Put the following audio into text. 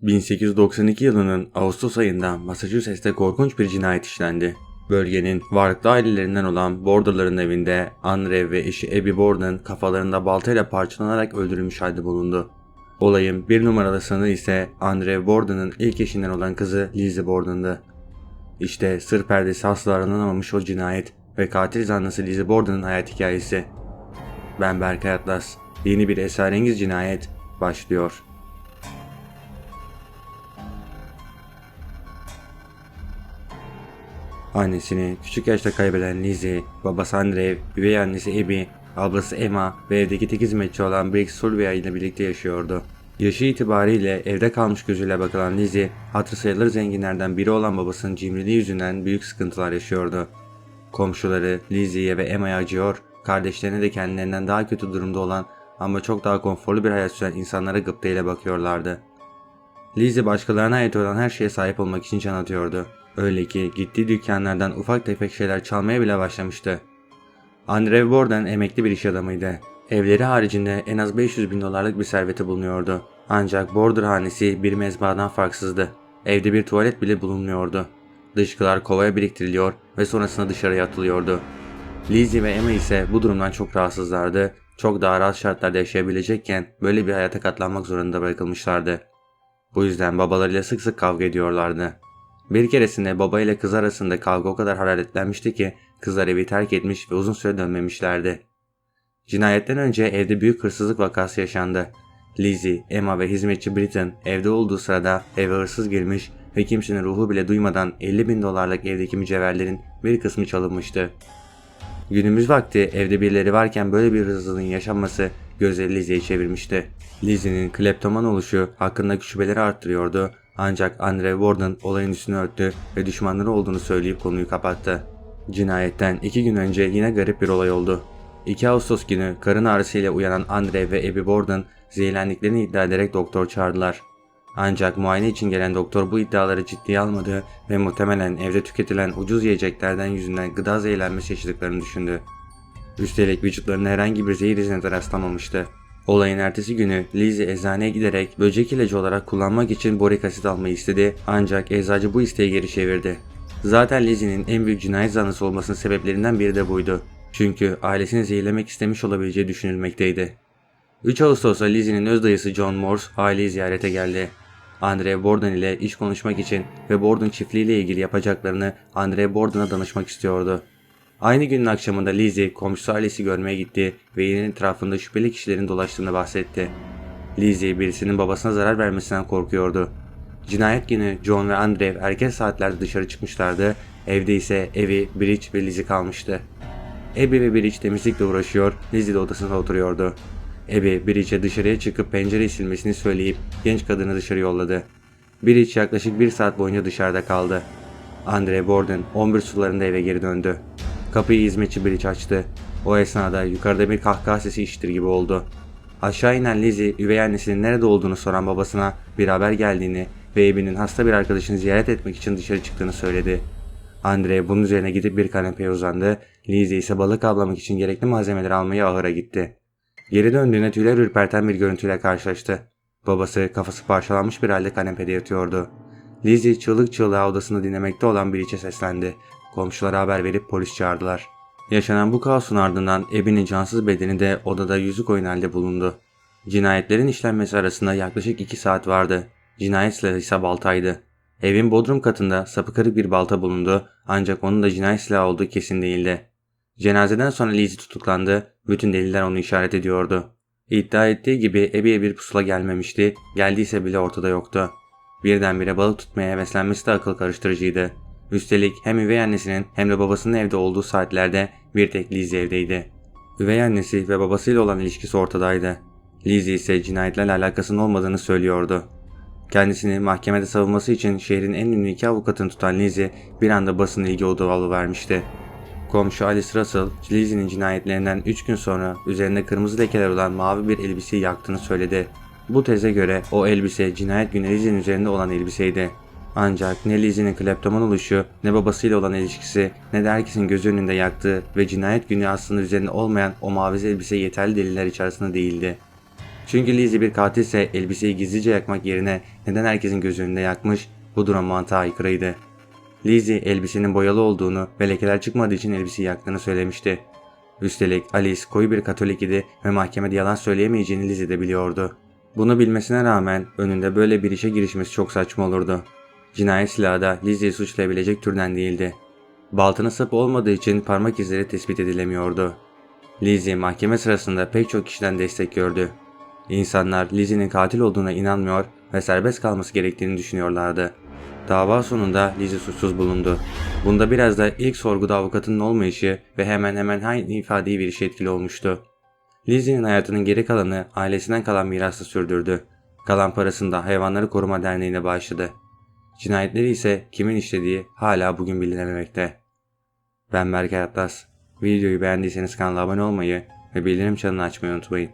1892 yılının Ağustos ayında Massachusetts'te korkunç bir cinayet işlendi. Bölgenin varlıklı ailelerinden olan Borden'ların evinde Andrew ve eşi Abby Borden kafalarında baltayla parçalanarak öldürülmüş halde bulundu. Olayın bir numaralı sanığı ise Andrew Borden'ın ilk eşinden olan kızı Lizzie Borden'dı. İşte sır perdesi asla aranamamış o cinayet ve katil zanlısı Lizzie Borden'ın hayat hikayesi. Ben Berkay Atlas. Yeni bir esrarengiz cinayet başlıyor. Annesini küçük yaşta kaybeden Lizzie, babası Andrew, üvey annesi Abby, ablası Emma ve evdeki tek hizmetçi olan Briggs Sulvia ile birlikte yaşıyordu. Yaşı itibariyle evde kalmış gözüyle bakılan Lizzie, hatırı sayılır zenginlerden biri olan babasının cimriliği yüzünden büyük sıkıntılar yaşıyordu. Komşuları Lizzie'ye ve Emma'ya acıyor, kardeşlerine de kendilerinden daha kötü durumda olan ama çok daha konforlu bir hayat süren insanlara gıptayla bakıyorlardı. Lizzie başkalarına ait olan her şeye sahip olmak için can atıyordu. Öyle ki gittiği dükkanlardan ufak tefek şeyler çalmaya bile başlamıştı. Andrew Borden emekli bir iş adamıydı. Evleri haricinde en az $500.000 bir serveti bulunuyordu. Ancak Border hanesi bir mezbahadan farksızdı. Evde bir tuvalet bile bulunmuyordu. Dışkılar kovaya biriktiriliyor ve sonrasında dışarıya atılıyordu. Lizzie ve Emma ise bu durumdan çok rahatsızlardı. Çok daha rahat şartlarda yaşayabilecekken böyle bir hayata katlanmak zorunda bırakılmışlardı. Bu yüzden babalarıyla sık sık kavga ediyorlardı. Bir keresinde baba ile kız arasında kavga o kadar hararetlenmişti ki kızlar evi terk etmiş ve uzun süre dönmemişlerdi. Cinayetten önce evde büyük hırsızlık vakası yaşandı. Lizzie, Emma ve hizmetçi Britton evde olduğu sırada eve hırsız girmiş ve kimsenin ruhu bile duymadan $50.000 evdeki mücevherlerin bir kısmı çalınmıştı. Günümüz vakti evde birileri varken böyle bir hırsızlığın yaşanması gözleri Lizzie'yi çevirmişti. Lizzie'nin kleptoman oluşu hakkındaki şüpheleri arttırıyordu ancak Andrew Borden olayın üstünü örttü ve düşmanları olduğunu söyleyip konuyu kapattı. Cinayetten 2 gün önce yine garip bir olay oldu. 2 Ağustos günü karın ağrısıyla uyanan Andrew ve Abby Borden zehirlendiklerini iddia ederek doktor çağırdılar. Ancak muayene için gelen doktor bu iddiaları ciddiye almadı ve muhtemelen evde tüketilen ucuz yiyeceklerden yüzünden gıda zehirlenmesi yaşadıklarını düşündü. Üstelik vücutlarında herhangi bir zehir izine de rastlamamıştı. Olayın ertesi günü Lizzie eczaneye giderek böcek ilacı olarak kullanmak için borik asit almayı istedi ancak eczacı bu isteği geri çevirdi. Zaten Lizzie'nin en büyük cinayet zanlısı olmasının sebeplerinden biri de buydu. Çünkü ailesini zehirlemek istemiş olabileceği düşünülmekteydi. 3 Ağustos'ta Lizzie'nin öz dayısı John Morse aileyi ziyarete geldi. Andrew Borden ile iş konuşmak için ve Borden çiftliği ile ilgili yapacaklarını Andrew Borden'a danışmak istiyordu. Aynı günün akşamında Lizzie komşusu ailesi görmeye gitti ve yerinin etrafında şüpheli kişilerin dolaştığını bahsetti. Lizzie birisinin babasına zarar vermesinden korkuyordu. Cinayet günü John ve Andrew erken saatlerde dışarı çıkmışlardı, evde ise Abby, Bridge ve Lizzie kalmıştı. Abby ve Bridge temizlikle uğraşıyor, Lizzie de odasında oturuyordu. Abby, Bridge'e dışarıya çıkıp pencereyi silmesini söyleyip genç kadını dışarı yolladı. Bridge yaklaşık 1 saat boyunca dışarıda kaldı. Andrew Borden 11 sularında eve geri döndü. Kapıyı hizmetçi Bridge açtı. O esnada yukarıda bir kahkaha sesi işitir gibi oldu. Aşağı inen Lizzie, üvey annesinin nerede olduğunu soran babasına bir haber geldiğini ve Abby'nin hasta bir arkadaşını ziyaret etmek için dışarı çıktığını söyledi. Andre bunun üzerine gidip bir kanepeye uzandı. Lizzie ise balık avlamak için gerekli malzemeleri almaya ahıra gitti. Geri döndüğünde tüyler ürperten bir görüntüyle karşılaştı. Babası kafası parçalanmış bir halde kanepede yatıyordu. Lizzie çığlık çığlığa odasında dinlemekte olan Bridge'e seslendi. Komşulara haber verip polis çağırdılar. Yaşanan bu kaosun ardından Abby'nin cansız bedeni de odada yüzük oyun halde bulundu. Cinayetlerin işlenmesi arasında yaklaşık 2 saat vardı. Cinayet silahı ise baltaydı. Evin bodrum katında sapı kırık bir balta bulundu ancak onun da cinayet silahı olduğu kesin değildi. Cenazeden sonra Lizzie tutuklandı, bütün deliller onu işaret ediyordu. İddia ettiği gibi Abby'ye bir pusula gelmemişti, geldiyse bile ortada yoktu. Birdenbire balık tutmaya heveslenmesi de akıl karıştırıcıydı. Üstelik hem üvey annesinin hem de babasının evde olduğu saatlerde bir tek Lizzie evdeydi. Üvey annesi ve babasıyla olan ilişkisi ortadaydı. Lizzie ise cinayetlerle alakasının olmadığını söylüyordu. Kendisini mahkemede savunması için şehrin en ünlü 2 avukatını tutan Lizzie bir anda basın ilgi odağı alıvermişti. Komşu Alice Russell, Lizzie'nin cinayetlerinden 3 gün sonra üzerinde kırmızı lekeler olan mavi bir elbiseyi yaktığını söyledi. Bu teze göre o elbise cinayet günü Lizzie'nin üzerinde olan elbiseydi. Ancak ne Lizzie'nin kleptoman oluşu, ne babasıyla olan ilişkisi, ne de herkesin göz önünde yaktığı ve cinayet günü aslında üzerinde olmayan o mavi elbise yeterli deliller içerisinde değildi. Çünkü Lizzie bir katilse elbiseyi gizlice yakmak yerine neden herkesin göz önünde yakmış, bu durum mantığa aykırıydı. Lizzie elbisenin boyalı olduğunu ve lekeler çıkmadığı için elbiseyi yaktığını söylemişti. Üstelik Alice koyu bir Katolik idi ve mahkemede yalan söyleyemeyeceğini Lizzie de biliyordu. Bunu bilmesine rağmen önünde böyle bir işe girişmesi çok saçma olurdu. Cinayet silahı da Lizzie'yi suçlayabilecek türden değildi. Baltanın sapı olmadığı için parmak izleri tespit edilemiyordu. Lizzie mahkeme sırasında pek çok kişiden destek gördü. İnsanlar Lizzie'nin katil olduğuna inanmıyor ve serbest kalması gerektiğini düşünüyorlardı. Dava sonunda Lizzie suçsuz bulundu. Bunda biraz da ilk sorguda avukatının olmayışı ve hemen hemen aynı ifadeyi verişi etkili olmuştu. Lizzie'nin hayatının geri kalanı ailesinden kalan mirası sürdürdü. Kalan parasını da Hayvanları Koruma Derneği'ne bağışladı. Cinayetleri ise kimin işlediği hala bugün bilinememekte. Ben Berker Atlas. Videoyu beğendiyseniz kanala abone olmayı ve bildirim çanını açmayı unutmayın.